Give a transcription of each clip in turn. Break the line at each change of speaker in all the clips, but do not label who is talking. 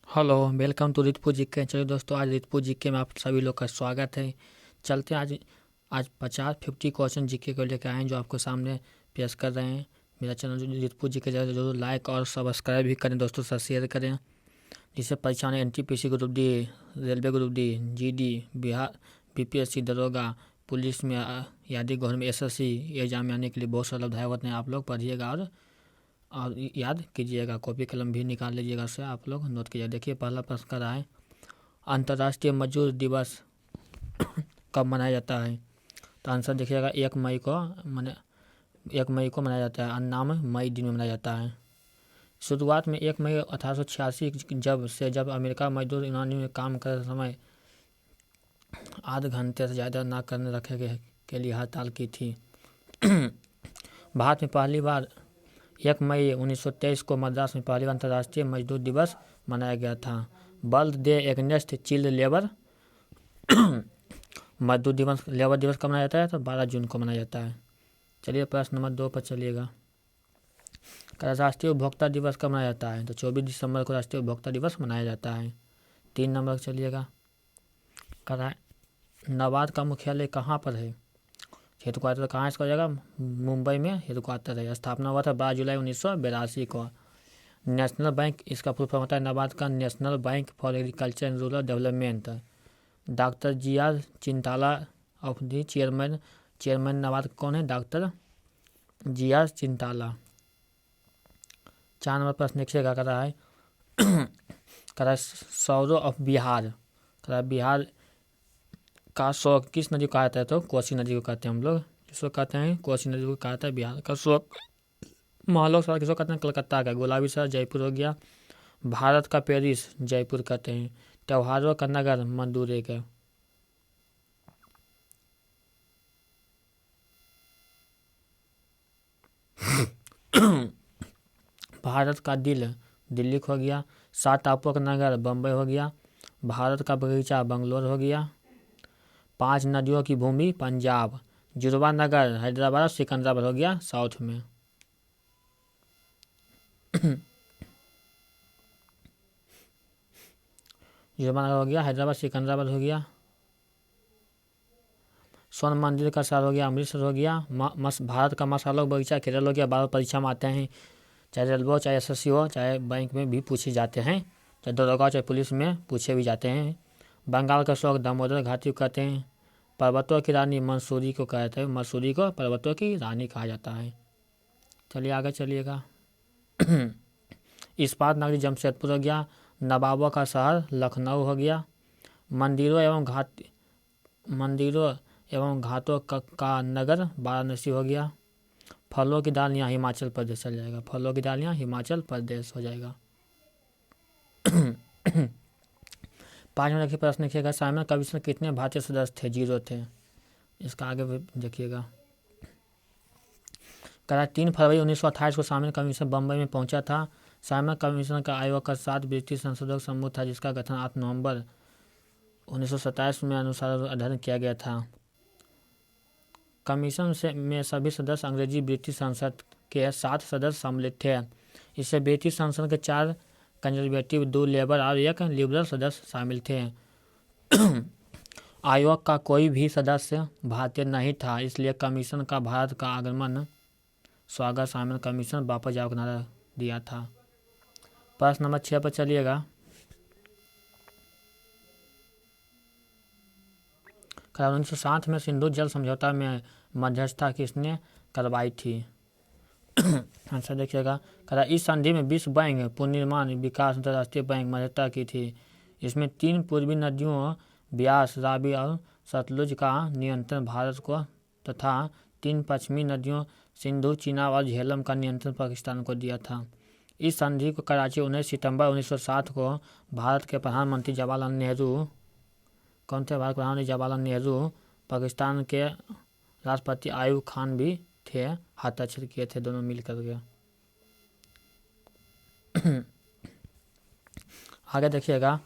Hello, welcome to Ritpur GK. चलिए दोस्तों, आज रितपुर जीके में आप सभी लोग का स्वागत है। चलते हैं आज आज 50 क्वेश्चन जीके को लेकर आए हैं जो आपको सामने पेश कर रहे हैं। मेरा चैनल जो रितपुर जीके जरूर लाइक और सब्सक्राइब भी करें दोस्तों, साथ शेयर करें, जिससे परीक्षा में NTPC group D, railway group D, GD, Bihar BPSC, दरोगा, पुलिस में आदि गवर्नमेंट एसएससी एग्जाम में आने के लिए बहुत सारे लाभदायक होते हैं। आप लोग पढ़िएगा और याद कीजिएगा, कॉपी कलम भी निकाल लीजिएगा, उससे आप लोग नोट कीजिएगा। देखिए पहला प्रश्न कर रहा है, अंतर्राष्ट्रीय मजदूर दिवस कब मनाया जाता है? तो आंसर देखिएगा 1 मई को मनाया जाता है। नाम मई दिन में मनाया जाता है। शुरुआत में 1 मई 1886 जब अमेरिका मजदूर यूनानी में काम करते समय आधे घंटे से ज़्यादा ना करने रखे के लिए हड़ताल की थी। भारत में पहली बार 1 मई 1923 को मद्रास में पहली बार अंतर्राष्ट्रीय मजदूर दिवस मनाया गया था। World day against child labour मजदूर दिवस लेबर दिवस कब मनाया जाता है? तो 12 जून को मनाया जाता है। चलिए प्रश्न नंबर 2 पर चलिएगा। राष्ट्रीय उपभोक्ता दिवस कब मनाया जाता है? तो 24 दिसंबर को राष्ट्रीय उपभोक्ता दिवस मनाया जाता है। 3 नंबर चलिएगा। नाबार्ड का मुख्यालय कहाँ पर है? हेडक्वार्टर कहाँ इसका हो जाएगा? मुंबई में हेडक्वार्टर है। स्थापना हुआ था 12 जुलाई 1982 को। नेशनल बैंक, इसका फुल फॉर्म होता है नाबार्ड का national bank for agriculture and rural development. Doctor GR Chintala of the chairman NABARD कौन है? Doctor GR Chintala. 4 नंबर प्रश्न देखिएगा, कर रहा है सौरो ऑफ बिहार। बिहार का शौक किस नदी को कहा जाता है? तो कोसी नदी को कहते हैं हम लोग। किसको कहते हैं? कोसी नदी को कहा जाता है बिहार का शौक। महलों शहर किसको कहते हैं? कलकत्ता का। गुलाबी शहर जयपुर हो गया। भारत का पेरिस जयपुर कहते हैं। त्योहारों का नगर मदुरै का। भारत का दिल दिल्ली हो गया। 7 टापुओं का नगर बम्बई हो गया। भारत का बगीचा बंगलोर हो गया। 5 नदियों की भूमि पंजाब। जुड़वा नगर हैदराबाद और सिकंदराबाद हो गया साउथ में। जुड़वा नगर हो गया, हैदराबाद सिकंदराबाद हो गया। स्वर्ण मंदिर का शहर हो गया अमृतसर हो गया। भारत का मसाला बगीचा केरल हो गया। बार परीक्षा में आते हैं, चाहे रेलवे हो, चाहे एसएससी हो, चाहे बैंक में भी पूछे जाते हैं, चाहे दरोगा चाहे पुलिस में पूछे भी जाते हैं। बंगाल का शौक दामोदर घाटी को कहते हैं। पर्वतों की रानी मंसूरी को कहते हैं। मसूरी को पर्वतों की रानी कहा जाता है। चलिए आगे चलिएगा। इस्पात नगरी जमशेदपुर हो गया। नवाबों का शहर लखनऊ हो गया। मंदिरों एवं घाटों का नगर वाराणसी हो गया। फलों की दाल यहाँ हिमाचल प्रदेश चल जाएगा। फलों की दाल यहाँ हिमाचल प्रदेश हो जाएगा। 5 नंबर के प्रश्न देखिएगा। साइमन कमीशन कितने भारतीय सदस्य थे? 0 थे। इसका आगे भी देखिएगा। 3 फरवरी 1928 को साइमन कमीशन बम्बई में पहुंचा था। साइमन कमीशन का आयोग का 7 ब्रिटिश संसदों समूह था, जिसका गठन 8 नवंबर 1927 में अनुसार अध्ययन किया गया था। कमीशन में सभी सदस्य अंग्रेजी ब्रिटिश संसद के 7 सदस्य सम्मिलित थे। इससे ब्रिटिश संसद के 4 कंजर्वेटिव, 2 लेबर और 1 लिबरल सदस्य शामिल थे। आयोग का कोई भी सदस्य भारतीय नहीं था, इसलिए कमीशन का भारत का आगमन स्वागत साइमन कमीशन वापस जाओ का नारा दिया था। प्रश्न नंबर 6 पर चलिएगा। 1960 में सिंधु जल समझौता में मध्यस्थता किसने करवाई थी? आंसर देखिएगा। इस संधि में विश्व बैंक, पुनर्निर्माण विकास अंतर्राष्ट्रीय बैंक मध्यस्थता की थी। इसमें 3 पूर्वी नदियों ब्यास, रावी और सतलुज का नियंत्रण भारत को तथा 3 पश्चिमी नदियों सिंधु, चीनाब और झेलम का नियंत्रण पाकिस्तान को दिया था। इस संधि को कराची 19 सितंबर 1960 को भारत के प्रधानमंत्री जवाहरलाल नेहरू, कौन थे? भारत प्रधानमंत्री जवाहरलाल नेहरू, पाकिस्तान के राष्ट्रपति आयूब खान भी थे, हस्ताक्षर किए थे दोनों मिलकर के। आगे देखिएगा।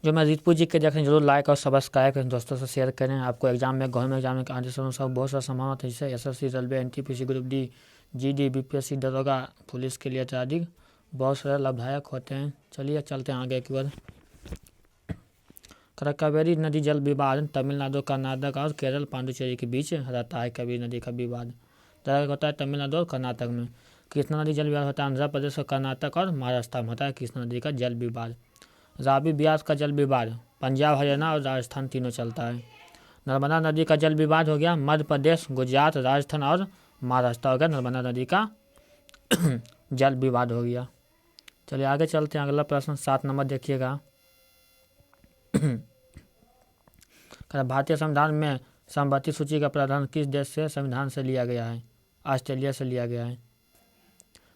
जो मैं रितपुर जी के देख रहे हैं जरूर लाइक और सब्सक्राइब करें, दोस्तों से शेयर करें। आपको एग्जाम में गवर्नमेंट एग्जाम में आने से सब बहुत सारा संभावना है, जैसे SSC, railway, NTPC group D, GD, BPSC, दरोगा, पुलिस के लिए अधिक बहुत सारे लाभदायक होते हैं। चलिए चलते हैं आगे की ओर। कावेरी नदी जल विवाद तमिलनाडु, कर्नाटक और केरल पांडुचेरी के बीच रहता है। कावेरी नदी का विवाद ज़्यादा होता है तमिलनाडु और कर्नाटक में। कृष्णा नदी जल विवाद होता है आंध्र प्रदेश और कर्नाटक और महाराष्ट्र में होता है कृष्णा नदी का जल विवाद। रावी ब्यास का जल विवाद पंजाब, हरियाणा और राजस्थान तीनों चलता है। नर्मदा नदी का जल विवाद हो गया मध्य प्रदेश, गुजरात, राजस्थान और महाराष्ट्र हो गया नर्मदा नदी का जल विवाद हो गया। चलिए आगे चलते हैं। अगला प्रश्न 7 नंबर देखिएगा। भारतीय संविधान में समवर्ती सूची का प्रावधान किस देश से संविधान से लिया गया है? ऑस्ट्रेलिया से लिया गया है।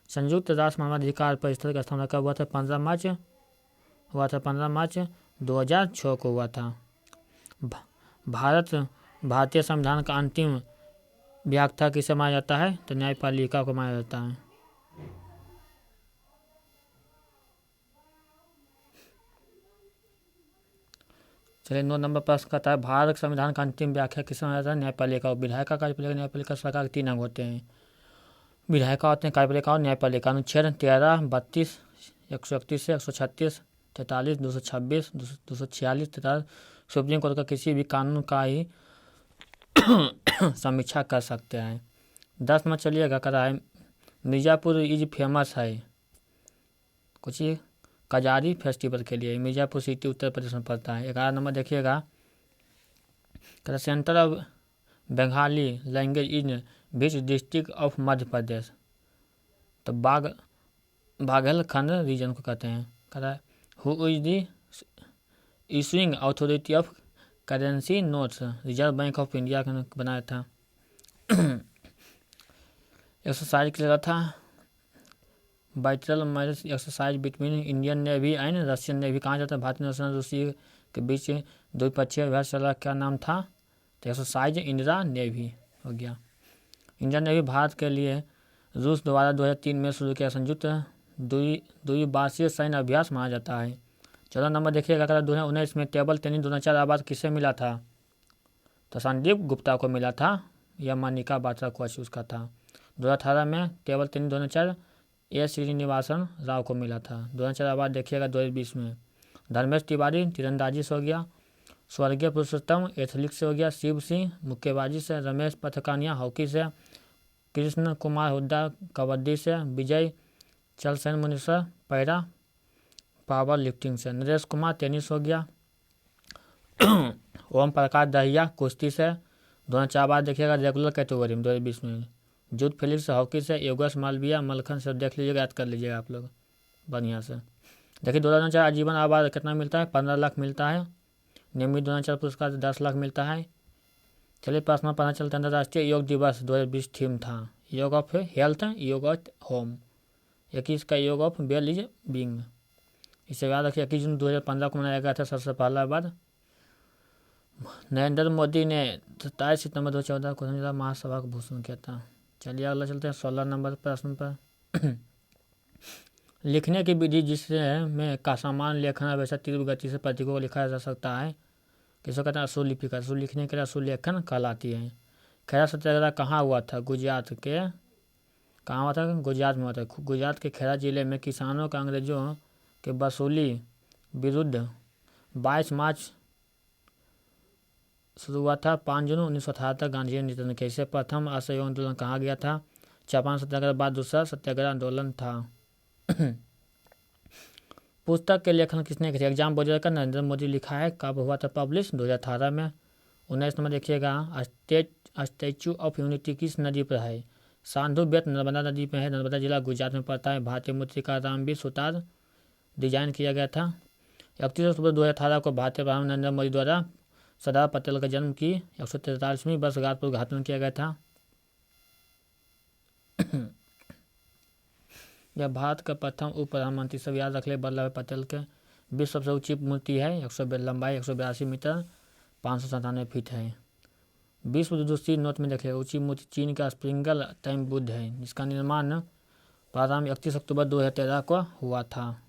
संयुक्त राष्ट्र मानवाधिकार परिषद का स्थापना कब हुआ था? 15 मार्च 2006 को हुआ था। भारतीय संविधान का अंतिम व्याख्या किसे माना जाता है? तो न्यायपालिका को माना जाता है। चलिए 9 नंबर प्रश्न कहता है भारत संविधान का अंतिम व्याख्या किसे माना जाता है? न्यायपालिका। विधायिका, कार्यपालिका, न्यायपालिका सरकार के 3 अंग होते हैं। विधायिका होते हैं, कार्यपालिका और न्यायपालिका। अनुच्छेद 13, 32, 131 से 136, 43, 226, 246 तथा सुप्रीम कोर्ट का किसी भी कानून का ही समीक्षा कर सकते हैं। 10 में चलिएगा करा है मिर्ज़ापुर इज फेमस है कुछ कजारी फेस्टिवल के लिए। मिर्ज़ापुर सिटी उत्तर प्रदेश में पड़ता है। 11 नंबर देखिएगा centre of Bengali language in which district of Madhya Pradesh. तो बाघेलखंड रीजन को कहते हैं। करा who is the issuing authority of currency notes. Reserve bank of India का बनाया था। एक्सरसाइज के लिए था bilateral maritime exercise between Indian navy and Russian navy. कहाँ जाता है? भारतीय नौसेना रूसी के बीच द्विपक्षीय अभ्यास चला। क्या नाम था? तो एक्सरसाइज इंदिरा नेवी हो गया। इंडियन नेवी भारत के लिए रूस द्वारा 2003 में शुरू किया संयुक्त द्विवार्षिक सैन्य अभ्यास माना जाता है। 14 नंबर देखिएगा 2019 में टेबल टेनिस 2004 अवार्ड किसे मिला था? तो संदीप गुप्ता को मिला था। यह मनिका बात्रा कोच उसका था। 2018 में टेबल टेनिस 2004 श्रीनिवासन राव को मिला था। 2004 अवार्ड देखिएगा 2020 में धर्मेश तिवारी तीरंदाजी से हो गया। स्वर्गीय पुरुषोत्तम एथलीट से हो गया। शिव सिंह मुक्केबाजी से। रमेश पथकानिया हॉकी से। कृष्ण कुमार हुड्डा कबड्डी से। विजय चलसेन मुनिसर पैरा पावर लिफ्टिंग से। नरेश कुमार टेनिस हो गया। ओम प्रकाश दहिया कुश्ती से। 2004 बाद देखिएगा रेगुलर कैटेगरी में 2020 में। जूट फिलिप्स हॉकी से। योगेश मालविया मलखन से देख लीजिएगा, याद कर लीजिएगा आप लोग बढ़िया से। देखिए 2004 आजीवन अवार्ड कितना मिलता है? 15 लाख मिलता है। नियमित 2004 पुरस्कार 10 लाख मिलता है। चलिए प्रश्न पता चलता है। अंतर्राष्ट्रीय योग दिवस 2020 थीम था योग ऑफ हेल्थ, योग ऑफ होम। 21 का योग ऑफ वेल इज बीइंग। इसे याद रखिए 21 जून 2015 को मनाया गया था सबसे पहला बार। नरेंद्र मोदी ने 27 सितंबर 2014 को महासभा को भूषण किया था। चलिए अगला चलते हैं 16 नंबर प्रश्न पर। लिखने की विधि जिसमें का समान लेखन वैसा तीव्र गति से प्रतीकों को लिखा जा सकता है किसको कहते हैं? असूल लिपि का। असूल लिखने के लिए असूल लेखन कहलाती है। खैरा सत्याग्रह कहाँ हुआ था? गुजरात के। कहाँ हुआ था? गुजरात में हुआ था। गुजरात के खैरा जिले में किसानों का अंग्रेजों के वसूली विरुद्ध 22 मार्च शुरू हुआ था। 5 जून 1918 तक गांधी ने नेतृत्व किया। इसे प्रथम असहयोग आंदोलन कहा गया था। जापान सत्याग्रह बाद दूसरा सत्याग्रह आंदोलन था। पुस्तक के लेखन किसने किया? एग्जाम बोर्ड का नरेंद्र मोदी लिखा है। कब हुआ था पब्लिश? 2018 में। 19 नंबर देखिएगा स्टैचू ऑफ यूनिटी किस नदी पर है? साधु बेट नर्मदा नदी पर है। नर्मदा जिला गुजरात में पड़ता है। भारतीय मूर्तिकार रामवीर सुतार डिजाइन किया गया था। 31 अक्टूबर 2018 को भारतीय प्रधानमंत्री नरेंद्र मोदी द्वारा सरदार पटेल के जन्म की 143वीं वर्षगांठ पर उद्घाटन किया गया था। यह भारत का प्रथम उप प्रधानमंत्री सब याद रख ले वल्लभ भाई पटेल के। विश्व सबसे ऊंची मूर्ति है। 100 लंबाई 182 मीटर 597 फीट है। विश्व दूसरी नोट में देखिएगा ऊंची मूर्ति चीन का स्प्रिंगल टाइम बुद्ध है जिसका निर्माण प्रारंभ 31 अक्टूबर 2013 को हुआ था।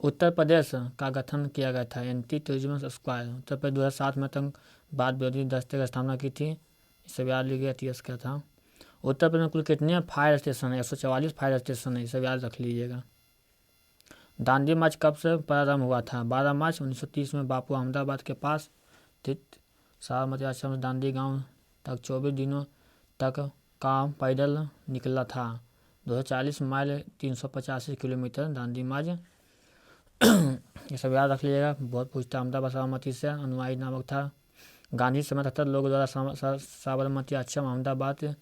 उत्तर प्रदेश का गठन किया गया था। Anti terrorism squad. Uttar Pradesh 2007 में आतंकवाद विरोधी दस्ते की स्थापना की थी। इसे याद लीजिए टीएस क्या था। उत्तर प्रदेश में कुल कितने फायर स्टेशन है? 144 फायर स्टेशन है, इसे याद रख लीजिएगा। दांडी मार्च कब से प्रारंभ हुआ था? 12 मार्च 1930 में बापू अहमदाबाद के पास स्थित साबरमती आश्रम से दांडी गांव तक 24 दिनों तक का पैदल निकला था। 240 माइल 385 किलोमीटर दांडी मार्च। ये सब याद रख लीजिएगा, बहुत पूछता। अहमदाबाद साबरमती से अनुयायी नामक था। गांधी समय 78 लोगों द्वारा साबरमती आश्रम अहमदाबाद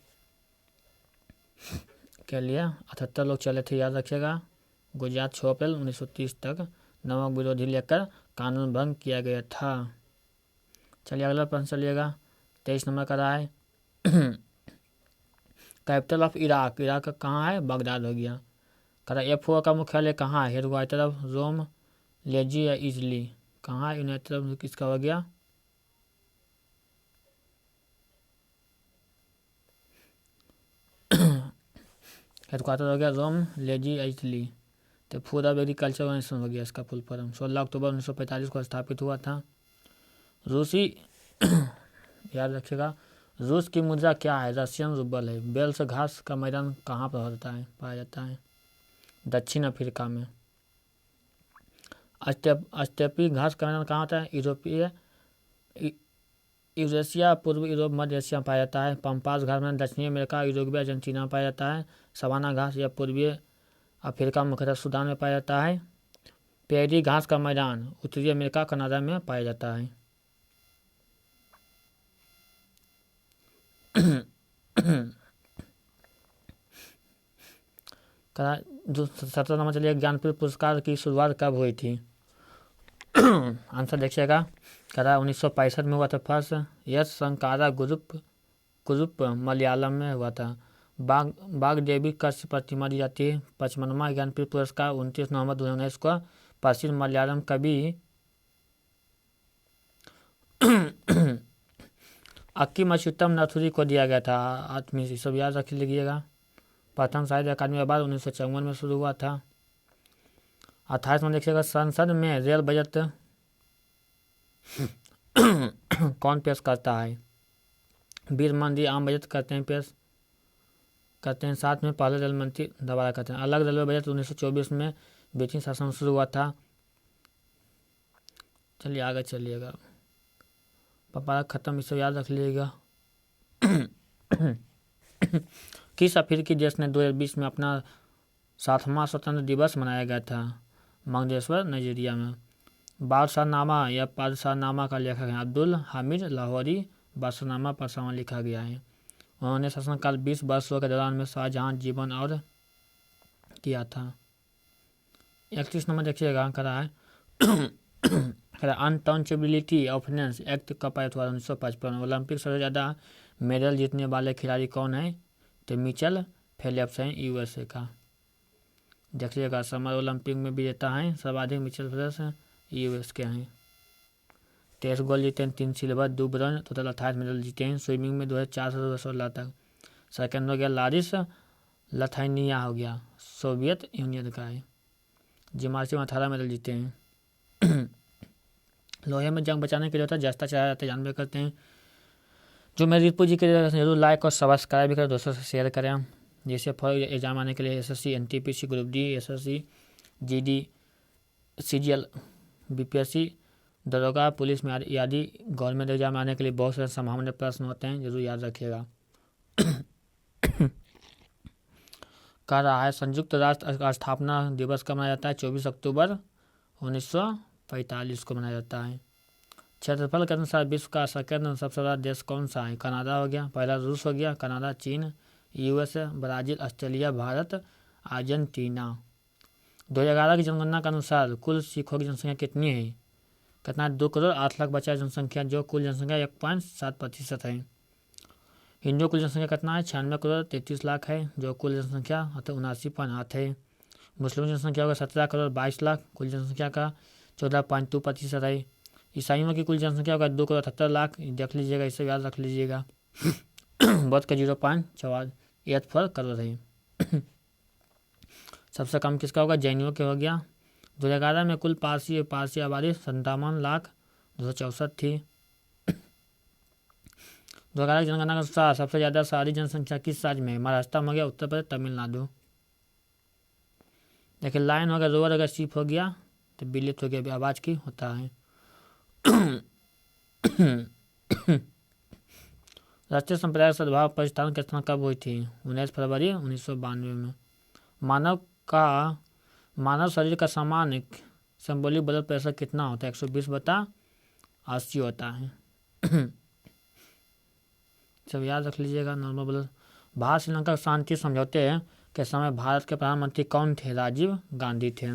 के लिए 78 लोग चले थे, याद रखिएगा। गुजरात 6 अप्रैल 1930 तक नमक विरोधी लेकर कानून भंग किया गया था। चलिए अगला प्रश्न चलिएगा, 23 नंबर का रहा है। कैपिटल ऑफ इराक, इराक कहाँ है? बगदाद हो गया। कह रहा F4 का मुख्यालय कहाँ है? हेडक्वार्टर ऑफ रोम, लेजी या इजली? कहाँ है? यूनाइटेड अरब किसका हो गया? हेडक्वार्टर हो गया रोम, लेजी या इटली। तो फूड ऑफ एग्रीकल्चर ऑर्गेनाइजेशन हो गया इसका फुल फॉर्म। 16 अक्टूबर 1945 को स्थापित हुआ था। रूसी याद रखिएगा, रूस की मुद्रा क्या है? रशियन रूबल है। बेल्स घास का मैदान कहाँ पर होता है, पाया जाता है? दक्षिण अफ्रीका में। स्टेपी घास का मैदान कहाँ होता है? यूरेशिया, पूर्व यूरोप, मध्य एशिया में पाया जाता है। पंपास घास मैदान दक्षिणी अमेरिका, यूरुग्वे, अर्जेंटीना में पाया जाता है। सवाना घास या पूर्वी अफ्रीका, मुख्यतः सूडान में पाया जाता है। पेरी घास का मैदान उत्तरी अमेरिका, कनाडा में पाया जाता है। जो 17 नंबर चलिए, ज्ञानपीठ पुरस्कार की शुरुआत कब हुई थी? आंसर देखिएगा। करा 1965 में हुआ था first. Yes Sangakkara group Malayalam में हुआ था। बाग देवी कस्य प्रतिमा दी जाती है। 55वां ज्ञानपीठ पुरस्कार 29 नवंबर 2019 को प्रसिद्ध मलयालम कवि अक्की मच्छुत्तम नथुरी को दिया गया था। आत्मी सब याद रख लीजिएगा। प्रथम साहित्य अकादमी अवार्ड 1954 में शुरू हुआ था। 28 में देखिएगा, संसद में रेल बजट कौन पेश करता है? बीर मंत्री आम बजट करते हैं, पेश करते हैं। साथ में पहले रेल मंत्री दोबारा करते हैं। अलग रेलवे बजट 1924 में ब्रिटिश शासन शुरू हुआ था। चलिए आगे चलिएगा, पापा खत्म, इसे याद रख लीजिएगा। किस अफ्रीकी देश ने 2020 में अपना 7वां स्वतंत्र दिवस मनाया गया था? मंगदेश्वर, नाइजीरिया में। बादशाहनामा या पादशाहनामा का लेखक है अब्दुल हामिद लाहौरी। बादशाहनामा परसावा लिखा गया है। उन्होंने शासनकाल 20 वर्षों के दौरान में शाहजहां जीवन और किया था। 31 नंबर देखिएगा, करा है अनटचेबिलिटी ऑफेंस एक्ट कब पारित हुआ? 1955। ओलंपिक सबसे ज़्यादा मेडल जीतने वाले खिलाड़ी कौन है? तो मिचेल फेलिप्स हैं, यूएसए का। देखिएगा, समर ओलंपिक में विजेता हैं सर्वाधिक मिचेल फेलिप्स यूएस के हैं। 23 गोल्ड जीते हैं, 3 सिल्वर 2 ब्रॉन्ज, टोटल 28 मेडल जीते हैं। स्विमिंग में 2004 से 2016 तक। सेकेंड हो गया लारिस लथाइनिया हो गया, सोवियत यूनियन का है। जिम्नास्टिक में 18 मेडल जीते हैं। लोहे में जंग बचाने के लिए होता है, जस्ता चलाया जाता है, जानबे करते हैं। जो मेरे रिपू जी के लिए जरूर लाइक और सब्सक्राइब भी करें, दोस्तों से शेयर करें। जैसे फॉर एग्जाम आने के लिए SSC, NTPC, group D, SSC, GD, CGL, BPSC, दरोगा, पुलिस में आदि गवर्नमेंट एग्जाम आने के लिए बहुत सारे संभावनीय प्रश्न होते हैं, जरूर याद रखिएगा। कह रहा है संयुक्त राष्ट्र का स्थापना दिवस कब मनाया जाता है? 24 अक्टूबर 1945 को मनाया जाता है। क्षेत्रफल के अनुसार विश्व का सेकंड सबसे बड़ा देश कौन सा है? कनाडा हो गया। पहला रूस हो गया, कनाडा, चीन, USA, Brazil, Australia, Bharat, Argentina. 2011 की जनगणना के अनुसार कुल सिखों की जनसंख्या कितनी है? कितना? 2 करोड़ 8 लाख बचा जनसंख्या, जो कुल जनसंख्या 1.7% है। हिंदुओं कुल जनसंख्या कितना है? 96 करोड़ 33 लाख है, जो कुल जनसंख्या 79.8 है। मुस्लिम जनसंख्या होगा 17 करोड़ 22 लाख, कुल जनसंख्या का 14.2% है। ईसाइयों की कुल जनसंख्या होगा 2 करोड़ 78 लाख, देख लीजिएगा, इसे याद रख लीजिएगा। बौद्ध का 0.84 करोड़ है। सबसे कम किसका होगा? जैनियों के हो गया। 2011 में कुल पारसी आबादी 57,264 थी। 2011 की जनगणना के अनुसार सबसे ज़्यादा शहरी जनसंख्या किस राज्य में है? महाराष्ट्र में हो गया, उत्तर प्रदेश, तमिलनाडु। देखिए लाइन हो गया, रोवर हो गया, शिप हो गया, तो विलिप्त हो गया, आवाज़ की होता है। राष्ट्रीय सांप्रदायिक सद्भाव प्रतिष्ठान की स्थापना कब हुई थी? 19 फरवरी 1992 में। मानव शरीर का सामान्य सिंबॉलिक ब्लड प्रेशर कितना होता है? 120/80 होता है। सब याद रख लीजिएगा। Normal blood. भारत श्रीलंका शांति समझौते के समय भारत के प्रधानमंत्री कौन थे? राजीव गांधी थे।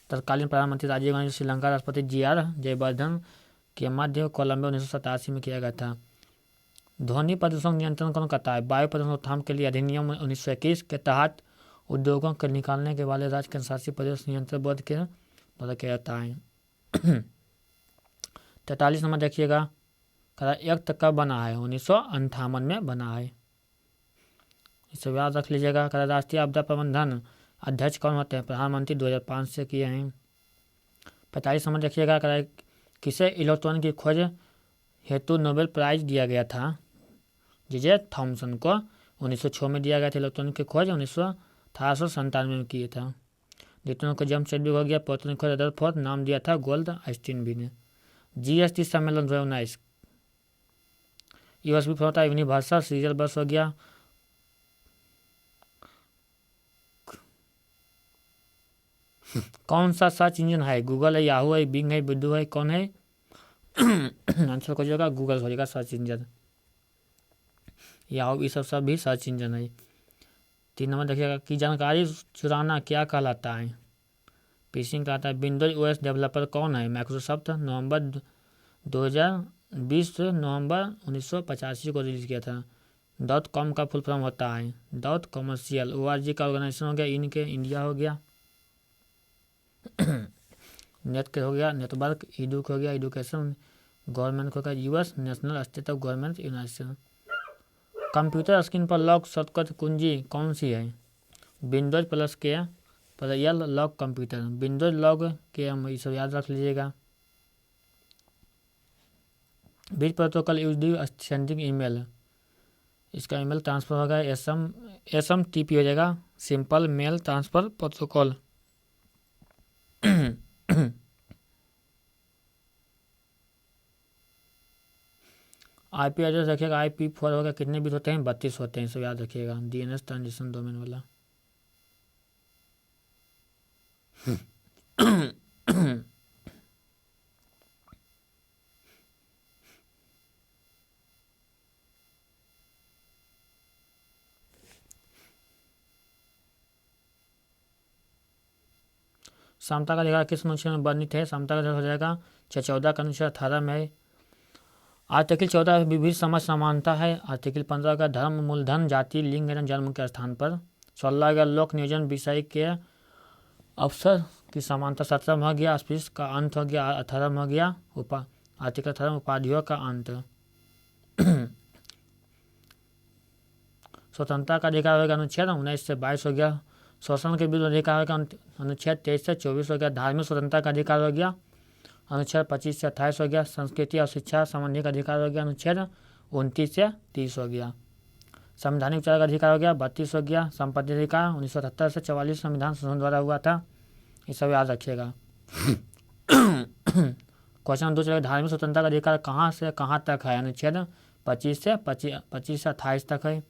तत्कालीन प्रधानमंत्री राजीव गांधी, श्रीलंका राष्ट्रपति GR जयवर्धन के मध्य कोलंबो 1987 में किया गया था। ध्वनि प्रदूषण नियंत्रण कौन करता है? वायु प्रदूषण रोकथाम के लिए अधिनियम 1921 के तहत उद्योगों के निकालने के वाले राज्य केंद्र शासित प्रदेश नियंत्रण बोर्ड के द्वारा किया जाता है। 43 नंबर देखिएगा, एक्ट कब बना है? 1958 में बना है। इसे याद रख लीजिएगा। राष्ट्रीय आपदा प्रबंधन अध्यक्ष कौन होते हैं? प्रधानमंत्री 2005 से किए हैं। 45 नंबर देखिएगा, किसे इलेक्ट्रॉन की खोज हेतु नोबेल प्राइज दिया गया था? जे थॉमसन को 1906 में दिया गया था। इलेक्ट्रॉन की खोज 1897 में किया था। न्यूटन को जेम्स चैडविक हो गया। प्रोटॉन की खोज रदरफोर्ड, नाम दिया था गोल्ड आइंस्टीन भी ने। GST सम्मेलन 2019। USB फोन होता है यूनिवर्सल सीरियल बस हो गया। कौन सा सर्च इंजन है? गूगल है, याहू है, बिंग है, बिडू है, कौन है? आंसर हो जाएगा गूगल हो जाएगा सर्च इंजन। याहू ये सब भी सर्च इंजन है। 3 नंबर देखिएगा, कि जानकारी चुराना क्या कहलाता है? फिशिंग कहलाता है। विंडोज OS डेवलपर कौन है? माइक्रोसॉफ्ट। नवंबर 2020 नवंबर 1985 को रिलीज किया था। .com का फुल फॉर्म होता है .commercial। ORG का ऑर्गेनाइजेशन हो गया इनके इंडिया हो गया। नेट के हो गया नेटवर्क। ईडू हो गया एजुकेशन। गवर्नमेंट को US national state of government united. Computer screen पर लॉक शॉर्टकट कुंजी कौन सी है? विंडोज प्लस के पर L lock computer. Windows log के हम ये सब याद रख लीजिएगा। Bit protocol use sending email. इसका ईमेल ट्रांसफर होगा SMTP हो जाएगा, simple mail transfer protocol. IP address रखिएगा। IP4 होगा, कितने बिट होते हैं? 32 होते हैं, सब याद रखिएगा। DNS ट्रांजिशन डोमेन वाला। समता का अधिकार किस अनुच्छेद में वर्णित है? समता का अधिकार हो जाएगा 14 का अनुच्छेद 18 में है। आर्टिकल 14 विविध समझ समानता है। आर्टिकल 15 का धर्म, मूलधन, जाति, लिंग एवं जन्म के स्थान पर। 16 का लोक नियोजन विषय के अवसर की समानता। 17 में हो गया अस्पृश्य का अंत हो गया। 18 में हो गया आर्टिकल 18 उपाधियों का अंत। स्वतंत्रता का अधिकार होगा अनुच्छेद 19 से 22 हो गया। शोषण के विरुद्ध अधिकार होगा अनुच्छेद 23 से 24 हो गया। धार्मिक स्वतंत्रता का अधिकार हो गया अनुच्छेद 25 से 28 हो गया। संस्कृति और शिक्षा संबंधी का अधिकार हो गया अनुच्छेद 29 से 30 हो गया। संवैधानिक विचार का अधिकार हो गया 32 हो गया। संपत्ति अधिकार 1978 से 44 संविधान संशोधन द्वारा हुआ था, ये सब याद रखिएगा। क्वेश्चन 2 चलेगा, धार्मिक स्वतंत्रता का अधिकार कहाँ से कहाँ तक है? अनुच्छेद 25 से 28 तक है।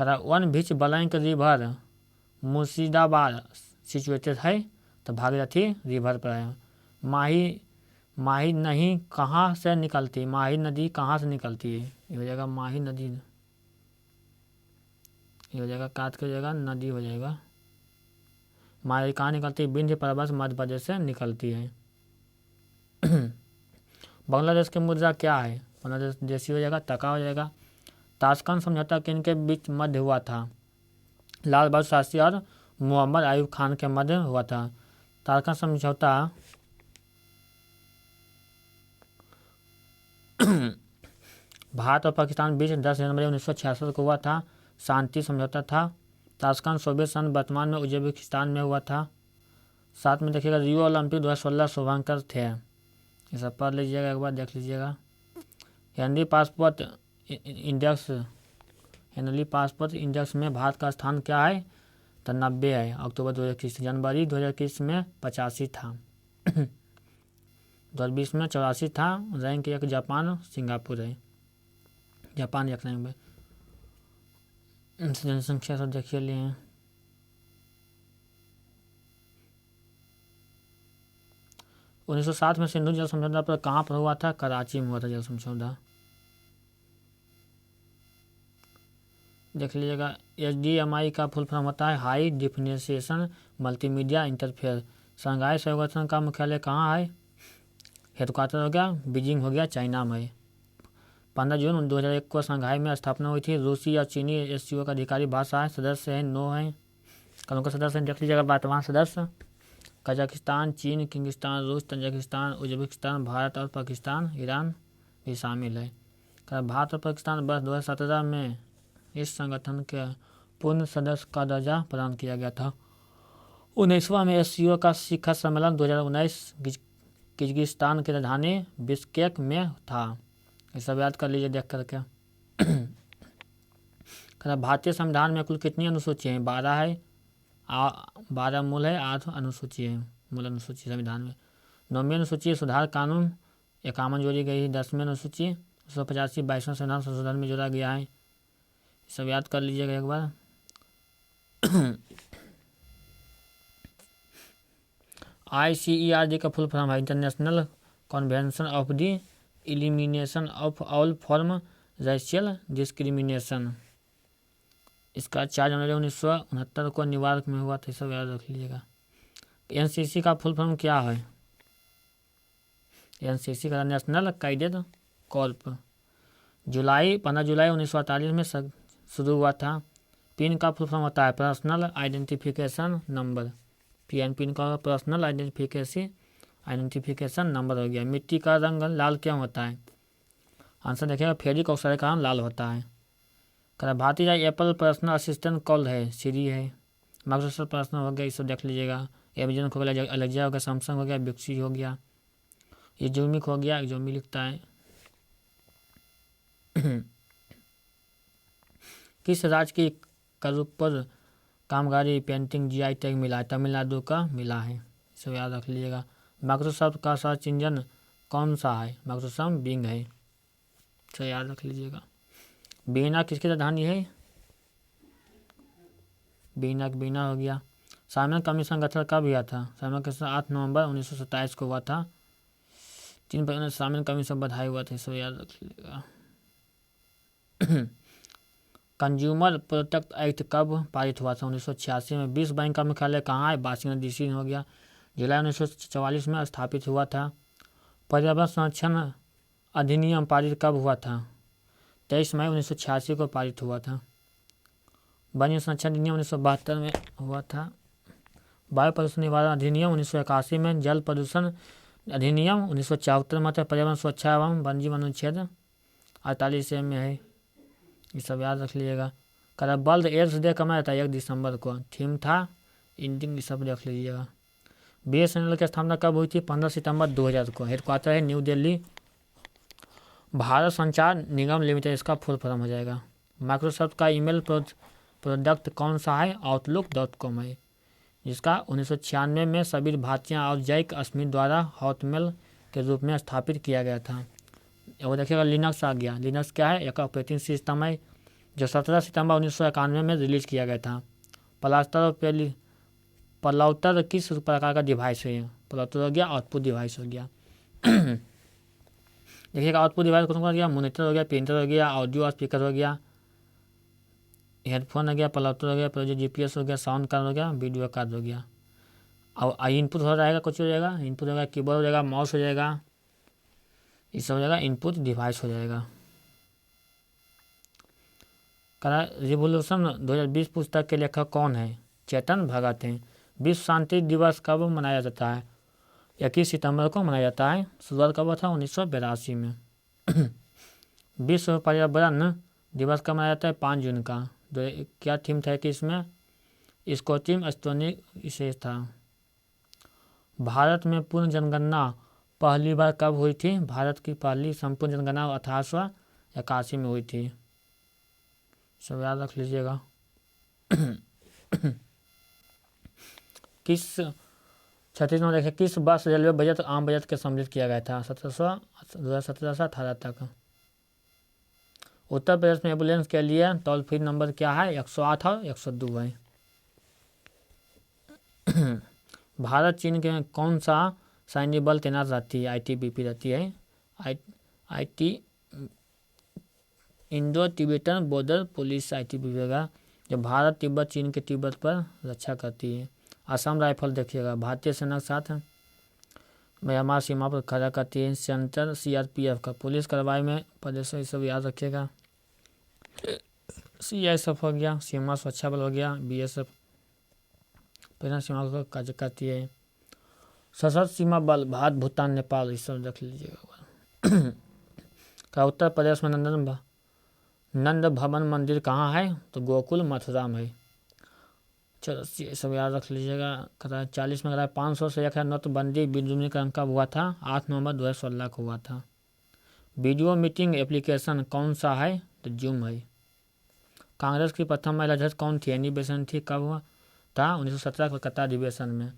वन बीच ब्लैंक रिवर मुर्शिदाबाद सिचुएटेड है, तो भागीरथी रिवर पर है। माही नहीं कहाँ से निकलती? माही नदी कहाँ से निकलती है? ये हो जाएगा माही नदी, ये हो जाएगा काट के हो जाएगा नदी हो जाएगा। माही कहाँ निकलती है? विंध्य पर्वत मध्य प्रदेश से निकलती है। बांग्लादेश की मुद्रा क्या है? बांग्लादेश देशी हो जाएगा टका हो जाएगा। ताशकंद समझौता किनके बीच मध्य हुआ था? लाल बहादुर शास्त्री और मोहम्मद आयूब खान के मध्य हुआ था। ताशकंद समझौता भारत और पाकिस्तान बीच 10 जनवरी 1966 को हुआ था। शांति समझौता था। ताशकंद सोवियत संघ वर्तमान में उज्बेकिस्तान में हुआ था। साथ में देखिएगा रियो ओलंपिक 2016 शुभांकर थे, ये सब पढ़ लीजिएगा, एक बार देख लीजिएगा। Henry passport index, Henry passport index में भारत का स्थान क्या है, तो 90 है। अक्टूबर 2021, जनवरी 2021 में 85 था। 2020 में 84 था। रैंक 1 जापान सिंगापुर है, जापान एक रैंक में। जनसंख्या सब देखिए लिए हैं। उन्नीस सौ 7 में सिंधु जल समझौता पर कहाँ पर हुआ था, कराची में हुआ था जल समझौता, देख लीजिएगा। HDMI का फुल फॉर्म होता है high definition multimedia interfere. Shanghai सहयोग संगठन का मुख्यालय कहाँ है, हेडक्वार्टर हो गया बीजिंग हो गया चाइना में। 15 जून 2001 को शंघाई में स्थापना हुई थी। रूसी और चीनी SCO का अधिकारी भाषा है, सदस्य है 9 हैं। कौन का सदस्य देख लीजिएगा वर्तमान सदस्य, कजाकिस्तान, चीन, किर्गिस्तान, रूस, तजाकिस्तान, उज्बेकिस्तान, भारत और पाकिस्तान, ईरान भी शामिल है। भारत और पाकिस्तान वर्ष 2017 में इस संगठन के पूर्ण सदस्य का दर्जा प्रदान किया गया था। 19वां में SCO का शिखर सम्मेलन 2019 किर्गिस्तान की राजधानी बिश्केक में था। ये सब याद कर लीजिए देख करके। भारतीय संविधान में कुल कितनी अनुसूची हैं, 12 है। 12 मूल है, 8 अनुसूची है, मूल अनुसूची संविधान में। 9वीं अनुसूची सुधार कानून 51 जोड़ी गई है। 10वीं अनुसूची 185 22वें संविधान संशोधन में जोड़ा गया है। सब याद कर लीजिएगा एक बार। ICERD का फुल फॉर्म है international convention of the elimination of all form racial discrimination. इसका 4 जनवरी 1969 को न्यूयॉर्क में हुआ था, सब याद रख लीजिएगा। NCC का फुल फॉर्म क्या है, NCC का नेशनल कैडेट कॉर्प। 15 जुलाई 1948 में शुरू हुआ था। पिन का फुल फॉर्म होता है personal identification number, PN pin का पर्सनल आइडेंटिफिकेशन नंबर हो गया। मिट्टी का रंग लाल क्यों होता है, आंसर देखिएगा फेरिक ऑक्साइड के कारण लाल होता है। भारतीय एप्पल पर्सनल असिस्टेंट कॉल है सीरी है। माइक्रोसॉफ्ट पर्सनल हो गया, इसको देख लीजिएगा। एमेजन हो गया, अलेक्सा हो गया, सैमसंग हो गया, बिक्सी हो गया, ये जूमिक हो गया, जूमी लिखता है। किस राज्य की करूपर कामगारी पेंटिंग GI टैग मिला है, तमिलनाडु का मिला है, इसे याद रख लीजिएगा। माइक्रोसॉफ्ट का सर्च इंजन कौन सा है, माइक्रोसॉफ्ट बिंग है, इसे याद रख लीजिएगा। बीना किसकी राजधानी है, बीना हो गया। साइमन कमीशन गठन कब हुआ था, साइमन कमीशन 8 नवंबर 1927 को हुआ था। 3 पर साइमन कमीशन बधाई हुआ था, इसे याद रख लीजिएगा। कंज्यूमर प्रोटेक्ट एक्ट कब पारित हुआ था, 1986 में। विश्व बैंक का मुख्यालय कहाँ है, वाशिंगटन DC हो गया। जुलाई 1944 में स्थापित हुआ था। पर्यावरण संरक्षण अधिनियम पारित कब हुआ था, 23 मई 1986 को पारित हुआ था। वन्य संरक्षण अधिनियम 1972 में हुआ था। वायु प्रदूषण निवारण अधिनियम 1981 में। जल प्रदूषण अधिनियम 1974 में था। पर्यावरण सुरक्षा एवं वन्यजीव अनुच्छेद 48 में है, ये सब याद रख लीजिएगा। वर्ल्ड एड्स डे कब मनाया था, 1 दिसंबर को। थीम था इंडिंग, ये सब देख लीजिएगा। BSNL की स्थापना कब हुई थी, 15 सितंबर 2000 को। हेडक्वार्टर है न्यू दिल्ली। भारत संचार निगम लिमिटेड इसका फुल फॉर्म हो जाएगा। माइक्रोसॉफ्ट का ईमेल प्रोडक्ट कौन सा है, outlook.com है, जिसका 1996 में सबीर भाटिया और जैक स्मिथ द्वारा हॉटमेल के रूप में स्थापित किया गया था। वो देखिएगा लिनक्स आ गया। लिनक्स क्या है, एक ऑपरेटिंग सिस्टम है जो 17 सितंबर 1991 में रिलीज किया गया था। प्लाउटर किस प्रकार का डिवाइस है, प्लाउटर हो गया, आउटपुट डिवाइस हो गया। देखिएगा आउटपुट डिवाइस कौन सा हो गया, मॉनिटर हो गया, प्रिंटर हो गया, ऑडियो स्पीकर हो गया, हेडफोन हो गया, प्लाउटर हो गया, प्रोजेक्ट GPS हो गया, साउंड कार्ड हो गया, वीडियो कार्ड हो गया। और इनपुट हो जाएगा, कुछ हो जाएगा, इनपुट हो जाएगा, कीबोर्ड हो जाएगा, माउस हो जाएगा, ये सब हो जाएगा इनपुट डिवाइस हो जाएगा। रिवोल्यूशन 2020 पुस्तक के लेखक कौन है, चेतन भगत हैं। विश्व शांति दिवस कब मनाया जाता है, 21 सितंबर को मनाया जाता है। शुरुआत कब हुआ था, 1982 में। विश्व पर्यावरण दिवस कब मनाया जाता है, 5 जून का। क्या थीम था कि इसमें, इसको थीम स्तोनिक विशेष था। भारत में पूर्ण जनगणना पहली बार कब हुई थी? भारत की पहली संपूर्ण जनगणना 1881 में हुई थी। सब याद रख लीजिएगा। किस 36 नंबर देखिए, किस वर्ष रेलवे बजट आम बजट के सम्मिलित किया गया था? 2017 से 18 तक। उत्तर प्रदेश में एम्बुलेंस के लिए टोल फ्री नंबर क्या है? 108 और 102 है। भारत चीन के कौन सा सैन्य बल तैनात रहती है? ITBP रहती है। IT Indo Tibetan border police ITBP होगा, जो भारत तिब्बत चीन के तिब्बत पर रक्षा करती है। असम राइफल देखिएगा, भारतीय सेना के साथ म्यांमार सीमा पर खड़ा करती है। सेंट्रल CRPF का पुलिस कार्रवाई में प्रदेश, ये सब याद रखिएगा। CISF हो गया, सीमा सुरक्षा बल हो गया। BSF पहला सीमा को कार्य करती है। सशस्त्र सीमा बल भारत भूटान नेपाल, ये सब रख लीजिएगा। का उत्तर प्रदेश में नंद भवन मंदिर कहाँ है? तो गोकुल मथुरा में है। चलो ये सब याद रख लीजिएगा। 40 में 500 से 1000 नोटबंदी विमुद्रीकरण कब हुआ था? 8 नवंबर 2016 को हुआ था। वीडियो मीटिंग एप्लीकेशन कौन सा है? तो जूम है। कांग्रेस की प्रथम महिला अध्यक्ष कौन थी? एनी बेसेंट थी। कब हुआ था? 1917 कलकत्ता अधिवेशन में।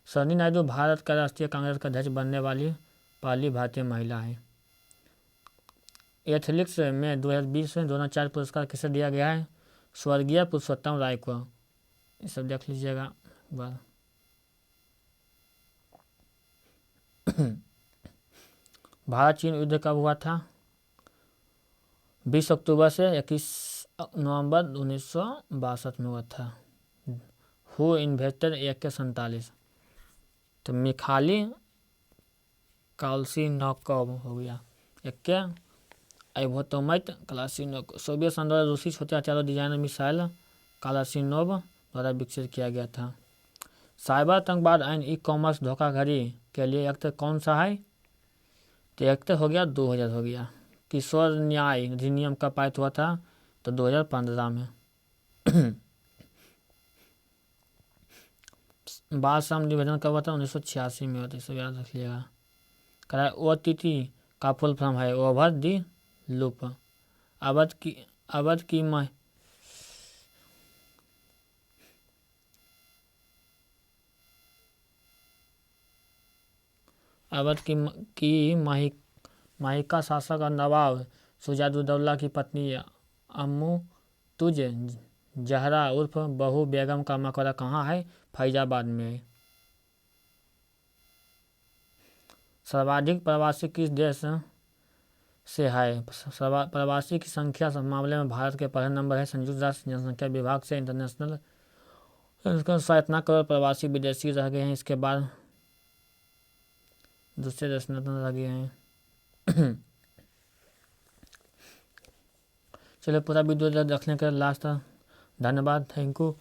सरोजिनी नायडू भारत का राष्ट्रीय कांग्रेस का अध्यक्ष बनने वाली पहली भारतीय महिला है। एथलेटिक्स में 2020 में 2004 पुरस्कार किसे दिया गया है? स्वर्गीय पुरुषोत्तम राय को। ये सब देख लीजिएगा। भारत चीन युद्ध कब हुआ था? 20 अक्टूबर से 21 नवंबर 1962 में हुआ था। Who invested AK-47? तो मिखाइल कालसीनोव हो गया। आइवोतोमाइट क्लासिनोव। सोवियत संघ द्वारा रूसी छोटे हथियारों डिजाइनर मिसाइल कालासिनोव द्वारा विकसित किया गया था। साइबर आतंकवाद एंड ई-कॉमर्स धोखाधड़ी के लिए एक्ट कौन सा है? तो एक्ट हो गया 2000 हो गया। किशोर न्याय अधिनियम कब पारित हुआ था? तो 2015 में। बाल श्रम निवेदन कब हुआ था? 1986 में हुआ था। सब याद रख लिएगा। OTT का फुल फॉर्म है ओवर दी लूप। अवध की माहिका शासक और नवाब शुजाउद्दौला की पत्नी अम्मू तुज जहरा उर्फ बहू बेगम का मकबरा कहाँ है? फैजाबाद में है। सर्वाधिक प्रवासी किस देश से है? प्रवासी की संख्या मामले में भारत के पहले नंबर है। संयुक्त राष्ट्र जनसंख्या विभाग से इंटरनेशनल 107 करोड़ प्रवासी विदेशी रह गए हैं। इसके बाद दूसरे देश में रह गए हैं। चलिए पूरा वीडियो देखने के लास्ट धन्यवाद, थैंक यू।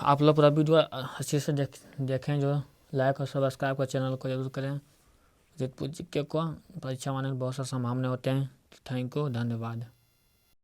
आप लोग पूरा वीडियो अच्छे से देखें, जो लाइक और सब्सक्राइब कर चैनल को जरूर करें। रितपुर GK को परीक्षा आने में बहुत सा संभावना होते हैं। थैंक यू, धन्यवाद।